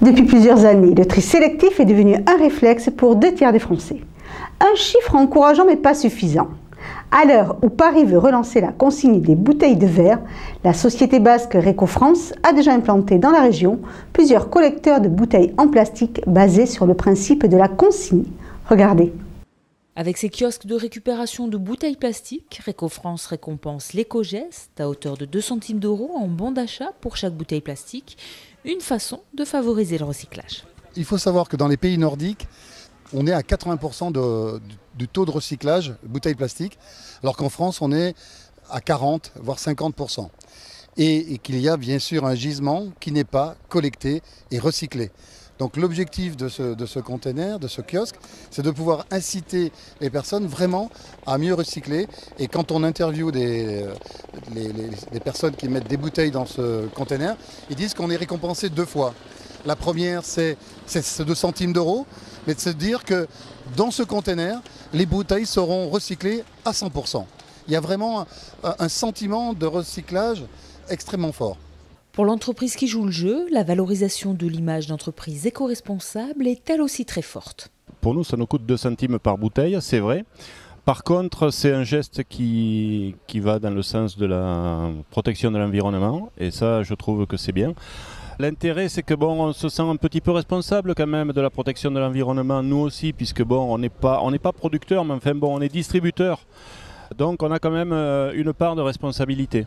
Depuis plusieurs années, le tri sélectif est devenu un réflexe pour 2/3 des Français. Un chiffre encourageant mais pas suffisant. À l'heure où Paris veut relancer la consigne des bouteilles de verre, la société basque Reco France a déjà implanté dans la région plusieurs collecteurs de bouteilles en plastique basés sur le principe de la consigne. Regardez. Avec ses kiosques de récupération de bouteilles plastiques, Reco France récompense l'éco-geste à hauteur de 2 centimes d'euros en bon d'achat pour chaque bouteille plastique, une façon de favoriser le recyclage. Il faut savoir que dans les pays nordiques, on est à 80% du taux de recyclage bouteilles plastiques, alors qu'en France, on est à 40, voire 50%. Et qu'il y a bien sûr un gisement qui n'est pas collecté et recyclé. Donc l'objectif de ce container, de ce kiosque, c'est de pouvoir inciter les personnes vraiment à mieux recycler. Et quand on interviewe les personnes qui mettent des bouteilles dans ce container, ils disent qu'on est récompensé 2 fois. La première, c'est 2 centimes d'euros, mais de se dire que dans ce container, les bouteilles seront recyclées à 100%. Il y a vraiment un sentiment de recyclage extrêmement fort. Pour l'entreprise qui joue le jeu, la valorisation de l'image d'entreprise éco-responsable est elle aussi très forte. Pour nous, ça nous coûte 2 centimes par bouteille, c'est vrai. Par contre, c'est un geste qui va dans le sens de la protection de l'environnement, et ça, je trouve que c'est bien. L'intérêt, c'est que on se sent un petit peu responsable quand même de la protection de l'environnement, nous aussi, puisque on n'est pas producteur, mais enfin on est distributeur. Donc on a quand même une part de responsabilité.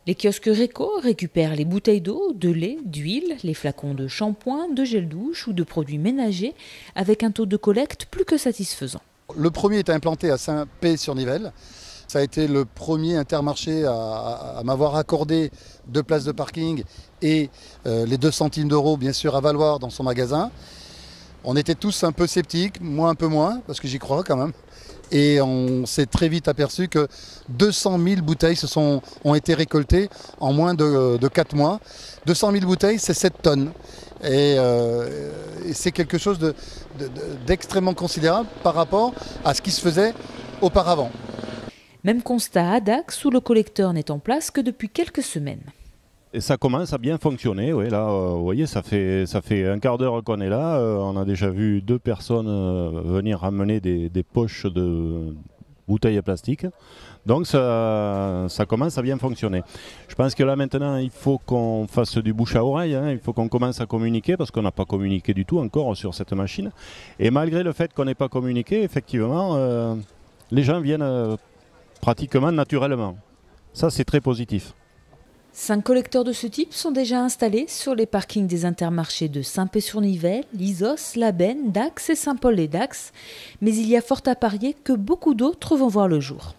Les kiosques Reco récupèrent les bouteilles d'eau, de lait, d'huile, les flacons de shampoing, de gel douche ou de produits ménagers avec un taux de collecte plus que satisfaisant. Le premier est implanté à Saint-Pé-sur-Nivelle. Ça a été le premier Intermarché à m'avoir accordé 2 places de parking et les 2 centimes d'euros bien sûr à valoir dans son magasin. On était tous un peu sceptiques, moi un peu moins, parce que j'y crois quand même. Et on s'est très vite aperçu que 200 000 bouteilles ont été récoltées en moins de 4 mois. 200 000 bouteilles, c'est 7 tonnes. Et c'est quelque chose d'extrêmement considérable par rapport à ce qui se faisait auparavant. Même constat à Dax, où le collecteur n'est en place que depuis quelques semaines. Et ça commence à bien fonctionner, oui, là, vous voyez, ça fait un quart d'heure qu'on est là. On a déjà vu 2 personnes venir ramener des poches de bouteilles à plastique. Donc ça commence à bien fonctionner. Je pense que là maintenant, il faut qu'on fasse du bouche à oreille, il faut qu'on commence à communiquer, parce qu'on n'a pas communiqué du tout encore sur cette machine. Et malgré le fait qu'on n'ait pas communiqué, effectivement, les gens viennent pratiquement naturellement. Ça, c'est très positif. 5 collecteurs de ce type sont déjà installés sur les parkings des intermarchés de Saint-Pé-sur-Nivelle, Lisos, Labenne, Dax et Saint-Paul-les-Dax. Mais il y a fort à parier que beaucoup d'autres vont voir le jour.